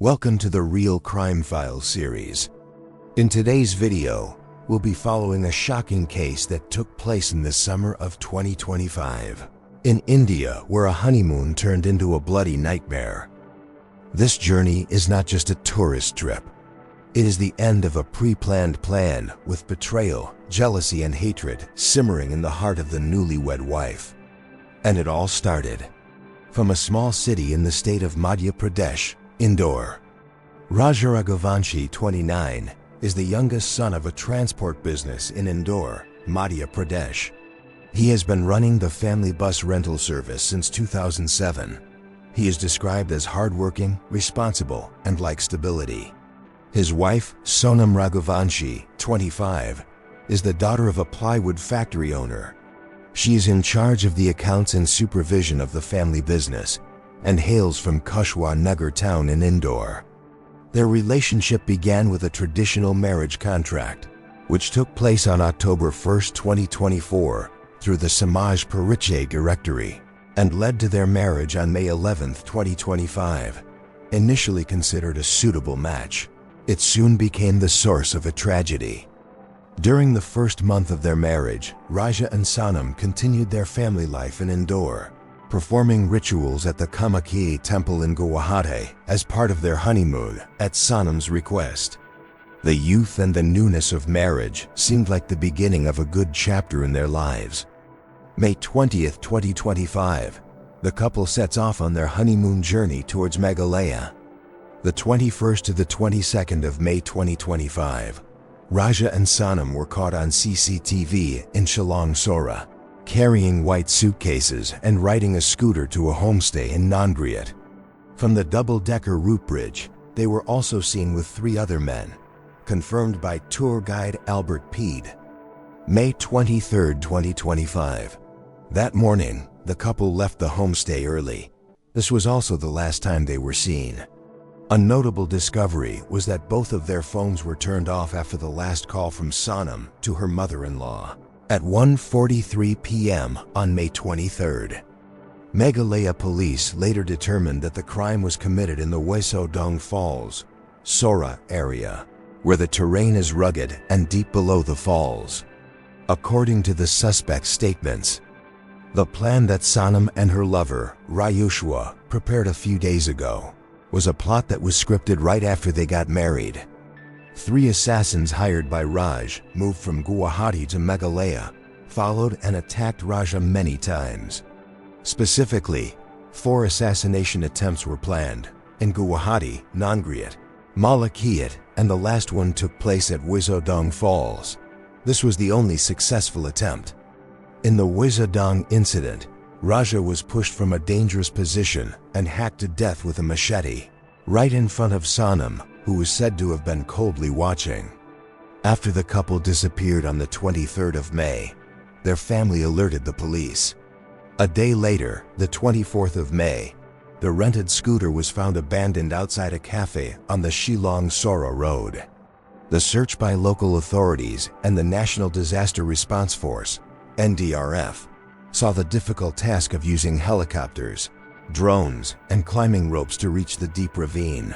Welcome to the Real Crime Files series. In today's video, we'll be following a shocking case that took place in the summer of 2025 in India, where a honeymoon turned into a bloody nightmare. This journey is not just a tourist trip. It is the end of a pre-planned plan with betrayal, jealousy, and hatred simmering in the heart of the newlywed wife. And it all started from a small city in the state of Madhya Pradesh, Indore. Raja Raghuvanshi, 29, is the youngest son of a transport business in Indore, Madhya Pradesh. He has been running the family bus rental service since 2007. He is described as hardworking, responsible, and likes stability. His wife, Sonam Raghuvanshi, 25, is the daughter of a plywood factory owner. She is in charge of the accounts and supervision of the family business and hails from Kushwa Nagar town in Indore. Their relationship began with a traditional marriage contract, which took place on October 1, 2024, through the Samaj Parichaya directory, and led to their marriage on May 11, 2025. Initially considered a suitable match, it soon became the source of a tragedy. During the first month of their marriage, Raja and Sonam continued their family life in Indore, performing rituals at the Kamakhya temple in Guwahati as part of their honeymoon at Sonam's request. The youth and the newness of marriage seemed like the beginning of a good chapter in their lives. May 20, 2025, the couple sets off on their honeymoon journey towards Meghalaya. The 21st to the 22nd of May 2025, Raja and Sonam were caught on CCTV in Shillong, Sora, carrying white suitcases and riding a scooter to a homestay in Nandriat. From the double-decker route bridge, they were also seen with 3 other men, confirmed by tour guide Albert Peed. May 23, 2025. That morning, the couple left the homestay early. This was also the last time they were seen. A notable discovery was that both of their phones were turned off after the last call from Sonam to her mother-in-law at 1:43 p.m. on May 23rd. Meghalaya police later determined that the crime was committed in the Wesodong Falls, Sora area, where the terrain is rugged and deep below the falls. According to the suspect's statements, the plan that Sonam and her lover, Rayushwa, prepared a few days ago was a plot that was scripted right after they got married. 3 assassins hired by Raj moved from Guwahati to Meghalaya, followed and attacked Raja many times. Specifically, 4 assassination attempts were planned in Guwahati, Nandriat, Malakiyat, and the last one took place at Wesodong Falls. This was the only successful attempt. In the Wesodong incident, Raja was pushed from a dangerous position and hacked to death with a machete, right in front of Sonam, who was said to have been coldly watching. After the couple disappeared on the 23rd of May, their family alerted the police. A day later, the 24th of May, the rented scooter was found abandoned outside a cafe on the Shillong-Sora road. The search by local authorities and the National Disaster Response Force, NDRF, saw the difficult task of using helicopters, drones, and climbing ropes to reach the deep ravine.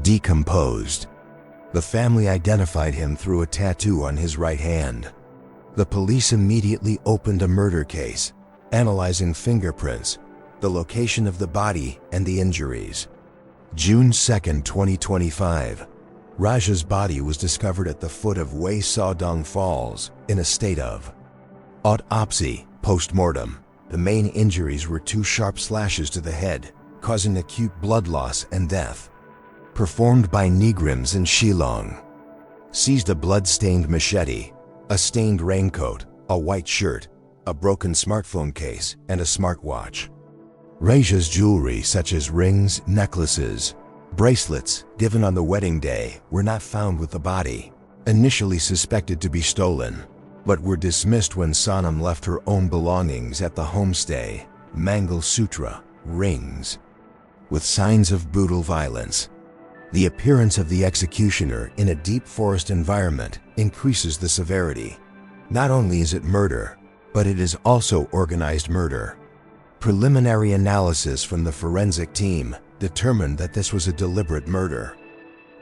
Decomposed. The family identified him through a tattoo on his right hand. The police immediately opened a murder case, analyzing fingerprints, the location of the body, and the injuries. June 2, 2025, Raja's body was discovered at the foot of Wesodong Falls in a state of autopsy. Post-mortem, the main injuries were 2 sharp slashes to the head, causing acute blood loss and death. Performed by Negrams in Shillong. Seized a blood-stained machete, a stained raincoat, a white shirt, a broken smartphone case, and a smartwatch. Raja's jewelry, such as rings, necklaces, bracelets, given on the wedding day, were not found with the body, initially suspected to be stolen, but were dismissed when Sonam left her own belongings at the homestay, Mangal Sutra, rings, with signs of brutal violence. The appearance of the executioner in a deep forest environment increases the severity. Not only is it murder, but it is also organized murder. Preliminary analysis from the forensic team determined that this was a deliberate murder.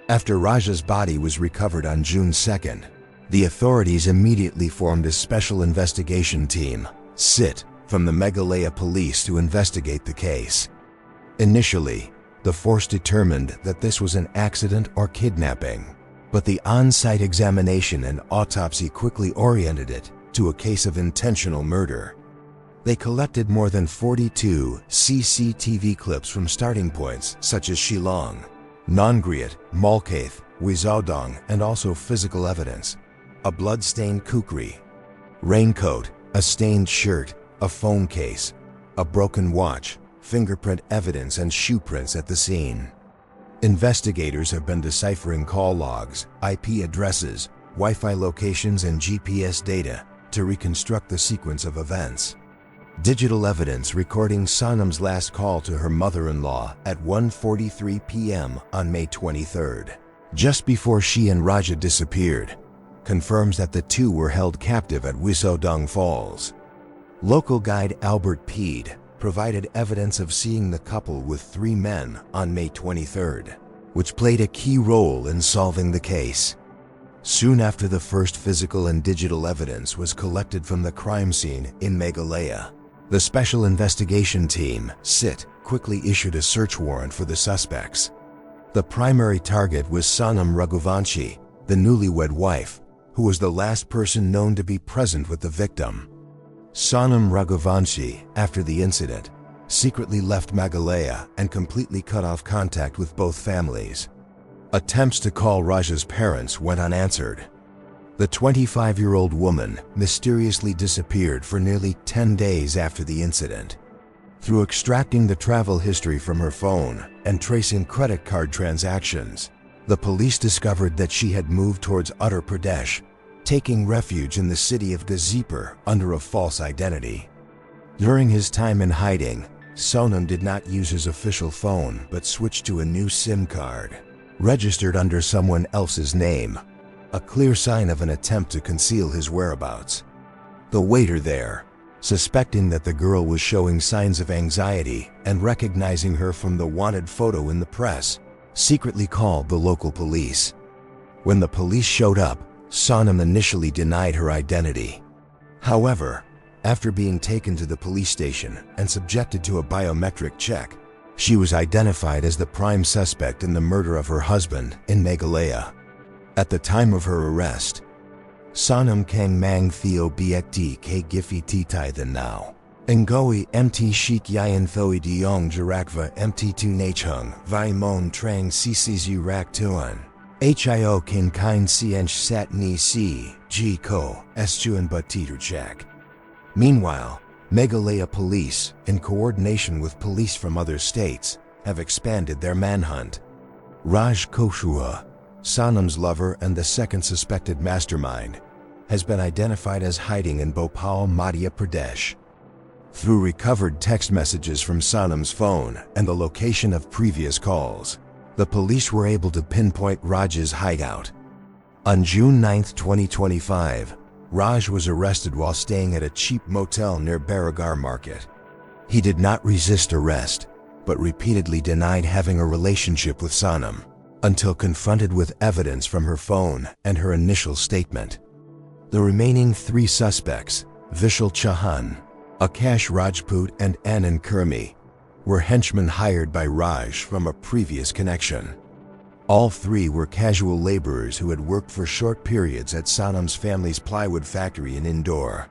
After Raja's body was recovered on June 2nd, the authorities immediately formed a special investigation team, SIT, from the Meghalaya police to investigate the case. Initially, the force determined that this was an accident or kidnapping, but the on-site examination and autopsy quickly oriented it to a case of intentional murder. They collected more than 42 CCTV clips from starting points such as Shillong, Nongriat, Malkaith, Wizhaodong, and also physical evidence: a blood-stained kukri, raincoat, a stained shirt, a phone case, a broken watch, fingerprint evidence, and shoe prints at the scene. Investigators have been deciphering call logs, IP addresses, Wi-Fi locations, and GPS data to reconstruct the sequence of events. Digital evidence recording Sonam's last call to her mother-in-law at 1:43 p.m. on May 23rd, just before she and Raja disappeared, confirms that the two were held captive at Wizhaodong Falls. Local guide Albert Peed provided evidence of seeing the couple with 3 men on May 23rd, which played a key role in solving the case. Soon after the first physical and digital evidence was collected from the crime scene in Meghalaya, the Special Investigation Team, SIT, quickly issued a search warrant for the suspects. The primary target was Raja Raghuvanshi, the newlywed wife, who was the last person known to be present with the victim. Raja Raghuvanshi, after the incident, secretly left Meghalaya and completely cut off contact with both families. Attempts to call Raja's parents went unanswered. The 25-year-old woman mysteriously disappeared for nearly 10 days after the incident. Through extracting the travel history from her phone and tracing credit card transactions, the police discovered that she had moved towards Uttar Pradesh, taking refuge in the city of Gazipur under a false identity. During his time in hiding, Sonam did not use his official phone but switched to a new SIM card, registered under someone else's name, a clear sign of an attempt to conceal his whereabouts. The waiter there, suspecting that the girl was showing signs of anxiety and recognizing her from the wanted photo in the press, secretly called the local police. When the police showed up, Sonam initially denied her identity. However, after being taken to the police station and subjected to a biometric check, she was identified as the prime suspect in the murder of her husband in Meghalaya. At the time of her arrest, Sonam Kang Mang Theo Biekti K Gifi Titai the Now, Ngoi Mt Shik Yayan Thoi Diong Jarakva Mt Tu Nachung, Vi Mon Trang Ccu Rak Tuan, Hio Kin Kine Siench Sat Ni Si, G Ko, Estuan Batitu Chak. Meanwhile, Meghalaya police, in coordination with police from other states, have expanded their manhunt. Raj Koshua, Sonam's lover and the second suspected mastermind, has been identified as hiding in Bhopal, Madhya Pradesh. Through recovered text messages from Sonam's phone and the location of previous calls, the police were able to pinpoint Raj's hideout. On June 9, 2025, Raj was arrested while staying at a cheap motel near Baragar Market. He did not resist arrest, but repeatedly denied having a relationship with Sonam, until confronted with evidence from her phone and her initial statement. The remaining 3 suspects, Vishal Chauhan, Akash Rajput, and Anand Kurmi, were henchmen hired by Raj from a previous connection. All 3 were casual laborers who had worked for short periods at Sonam's family's plywood factory in Indore.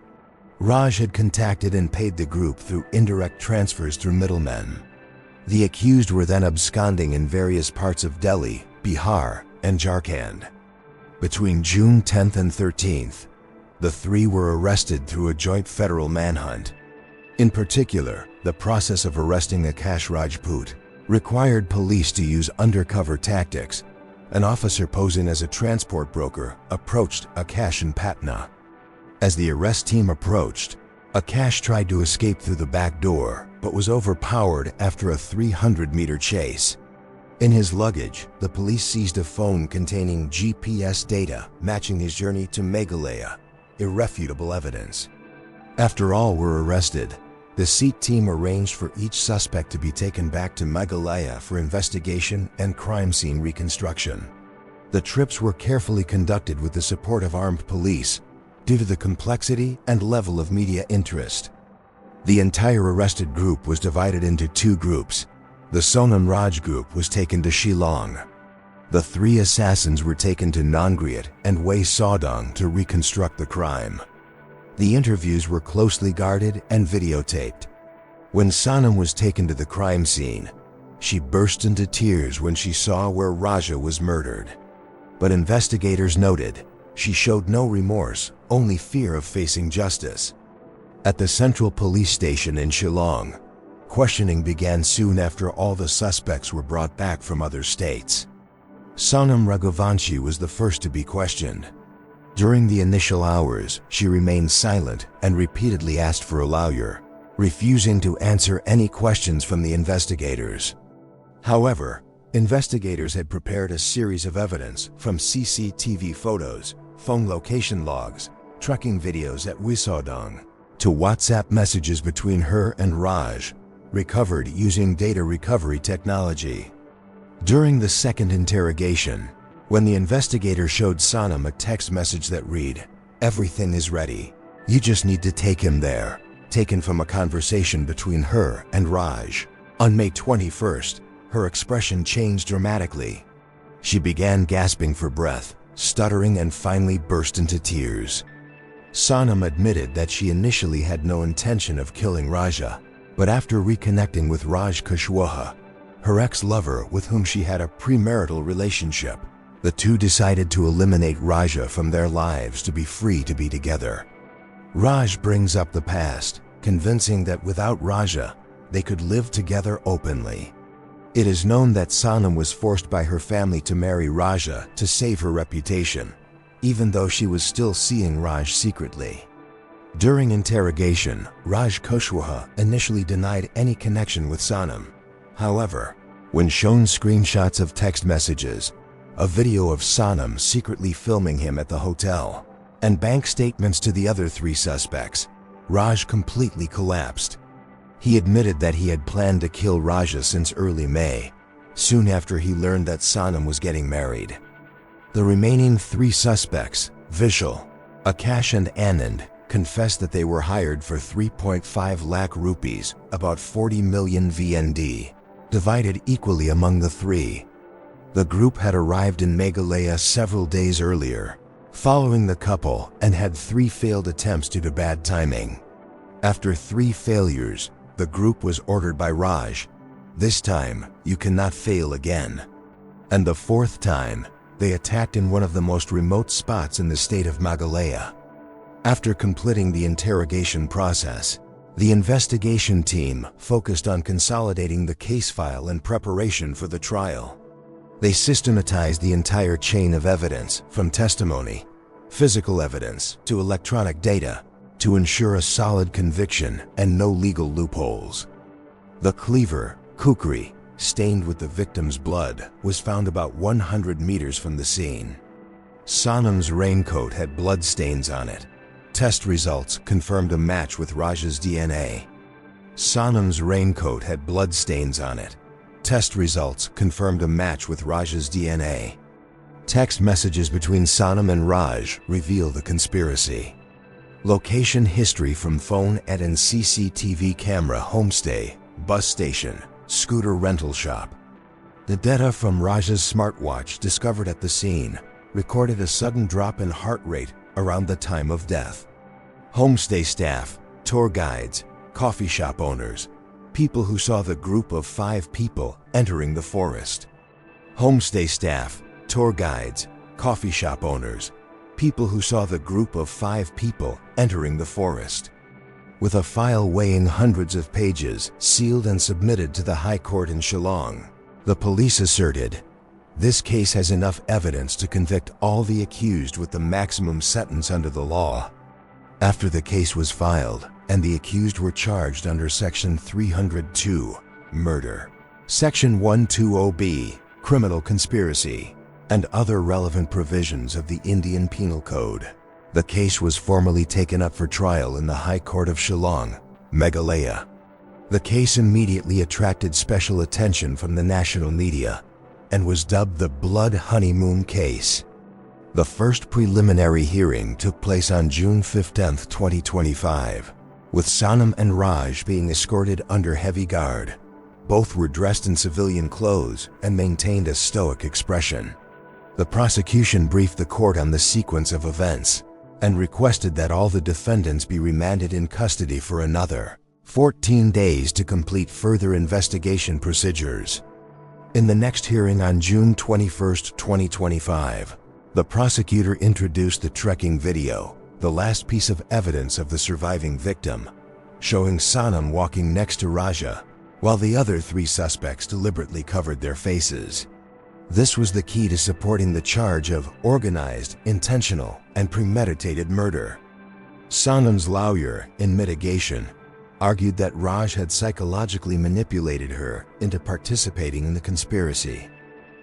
Raj had contacted and paid the group through indirect transfers through middlemen. The accused were then absconding in various parts of Delhi, Bihar, and Jharkhand. Between June 10th and 13th, the 3 were arrested through a joint federal manhunt. In particular, the process of arresting Akash Rajput required police to use undercover tactics. An officer posing as a transport broker approached Akash in Patna. As the arrest team approached, Akash tried to escape through the back door, but was overpowered after a 300-meter chase. In his luggage, the police seized a phone containing GPS data matching his journey to Meghalaya, irrefutable evidence. After all were arrested, The SEAT team arranged for each suspect to be taken back to Meghalaya for investigation and crime scene reconstruction. The trips were carefully conducted with the support of armed police due to the complexity and level of media interest. The entire arrested group was divided into two groups. The Sonam Raj group was taken to Shillong. The three assassins were taken to Nongriat and Wai Sawdong to reconstruct the crime. The interviews were closely guarded and videotaped. When Sonam was taken to the crime scene, she burst into tears when she saw where Raja was murdered. But investigators noted she showed no remorse, only fear of facing justice. At the Central Police Station in Shillong, questioning began soon after all the suspects were brought back from other states. Raja Raghuvanshi was the first to be questioned. During the initial hours, she remained silent and repeatedly asked for a lawyer, refusing to answer any questions from the investigators. However, investigators had prepared a series of evidence from CCTV photos, phone location logs, tracking videos at Wai Sawdong, to WhatsApp messages between her and Raj, recovered using data recovery technology. During the second interrogation, when the investigator showed Sonam a text message that read, "Everything is ready. You just need to take him there," taken from a conversation between her and Raj. On May 21st, her expression changed dramatically. She began gasping for breath, stuttering, and finally burst into tears. Sonam admitted that she initially had no intention of killing Raja, but after reconnecting with Raj Kushwaha, her ex-lover with whom she had a premarital relationship, the two decided to eliminate Raja from their lives to be free to be together. Raj brings up the past, convincing that without Raja, they could live together openly. It is known that Sonam was forced by her family to marry Raja to save her reputation, even though she was still seeing Raj secretly. During interrogation, Raj Kushwaha initially denied any connection with Sonam. However, when shown screenshots of text messages, a video of Sonam secretly filming him at the hotel, and bank statements to the other three suspects, Raj completely collapsed. He admitted that he had planned to kill Raja since early May, soon after he learned that Sonam was getting married. The remaining three suspects, Vishal, Akash and Anand, confessed that they were hired for 3.5 lakh rupees, about 40 million VND, divided equally among the three. The group had arrived in Meghalaya several days earlier, following the couple, and had 3 failed attempts due to bad timing. After 3 failures, the group was ordered by Raj, "This time, you cannot fail again." And the 4th time, they attacked in one of the most remote spots in the state of Meghalaya. After completing the interrogation process, the investigation team focused on consolidating the case file in preparation for the trial. They systematized the entire chain of evidence, from testimony, physical evidence, to electronic data, to ensure a solid conviction and no legal loopholes. The cleaver, kukri, stained with the victim's blood, was found about 100 meters from the scene. Sonam's raincoat had blood stains on it. Test results confirmed a match with Raja's DNA. Sonam's raincoat had blood stains on it. Test results confirmed a match with Raja's DNA. Text messages between Sonam and Raj reveal the conspiracy. Location history from phone and CCTV camera, homestay, bus station, scooter rental shop. The data from Raja's smartwatch discovered at the scene recorded a sudden drop in heart rate around the time of death. Homestay staff, tour guides, coffee shop owners, people who saw the group of 5 people entering the forest. Homestay staff, tour guides, coffee shop owners, people who saw the group of 5 people entering the forest. With a file weighing hundreds of pages, sealed and submitted to the High Court in Shillong, the police asserted, "This case has enough evidence to convict all the accused with the maximum sentence under the law." After the case was filed, and the accused were charged under Section 302, murder, Section 120B, criminal conspiracy, and other relevant provisions of the Indian Penal Code. The case was formally taken up for trial in the High Court of Shillong Meghalaya. The case immediately attracted special attention from the national media and was dubbed the Blood Honeymoon case. The first preliminary hearing took place on June 15, 2025, with Sonam and Raj being escorted under heavy guard. Both were dressed in civilian clothes and maintained a stoic expression. The prosecution briefed the court on the sequence of events and requested that all the defendants be remanded in custody for another 14 days to complete further investigation procedures. In the next hearing on June 21, 2025, the prosecutor introduced the trekking video, the last piece of evidence of the surviving victim, showing Sonam walking next to Raja, while the other three suspects deliberately covered their faces. This was the key to supporting the charge of organized, intentional, and premeditated murder. Sonam's lawyer, in mitigation, argued that Raj had psychologically manipulated her into participating in the conspiracy.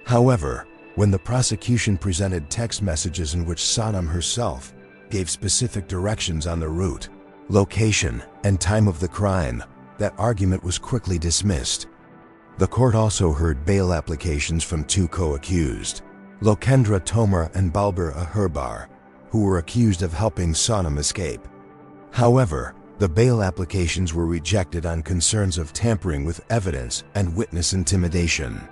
However, when the prosecution presented text messages in which Sonam herself gave specific directions on the route, location, and time of the crime, that argument was quickly dismissed. The court also heard bail applications from two co-accused, Lokendra Tomar and Balbir Aherbar, who were accused of helping Sonam escape. However, the bail applications were rejected on concerns of tampering with evidence and witness intimidation.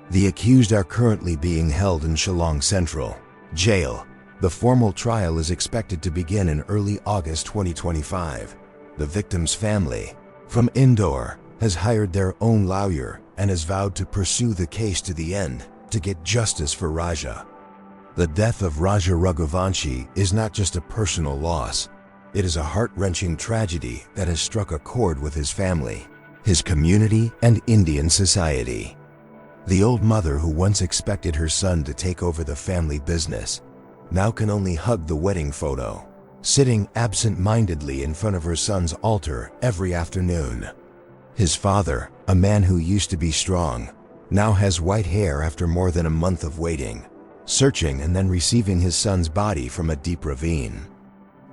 The accused are currently being held in Shillong Central Jail. The formal trial is expected to begin in early August 2025. The victim's family, from Indore, has hired their own lawyer and has vowed to pursue the case to the end to get justice for Raja. The death of Raja Raghuvanshi is not just a personal loss. It is a heart-wrenching tragedy that has struck a chord with his family, his community, and Indian society. The old mother who once expected her son to take over the family business now can only hug the wedding photo, sitting absent-mindedly in front of her son's altar every afternoon. His father, a man who used to be strong, now has white hair after more than a month of waiting, searching and then receiving his son's body from a deep ravine.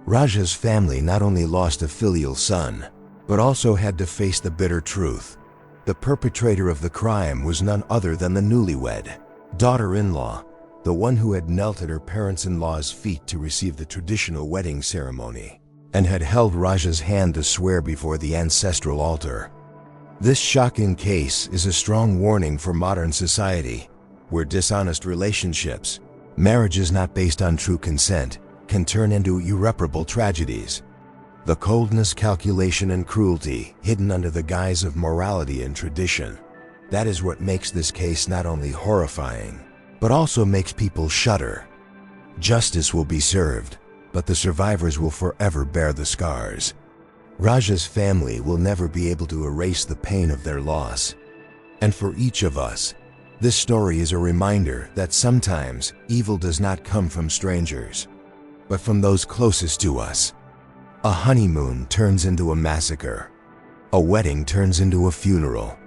Raja's family not only lost a filial son, but also had to face the bitter truth. The perpetrator of the crime was none other than the newlywed daughter-in-law, the one who had knelt at her parents-in-law's feet to receive the traditional wedding ceremony, and had held Raja's hand to swear before the ancestral altar. This shocking case is a strong warning for modern society, where dishonest relationships, marriages not based on true consent, can turn into irreparable tragedies. The coldness, calculation, and cruelty hidden under the guise of morality and tradition, that is what makes this case not only horrifying, but also makes people shudder. Justice will be served, but the survivors will forever bear the scars. Raja's family will never be able to erase the pain of their loss. And for each of us, this story is a reminder that sometimes evil does not come from strangers, but from those closest to us. A honeymoon turns into a massacre, a wedding turns into a funeral,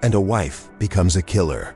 and a wife becomes a killer.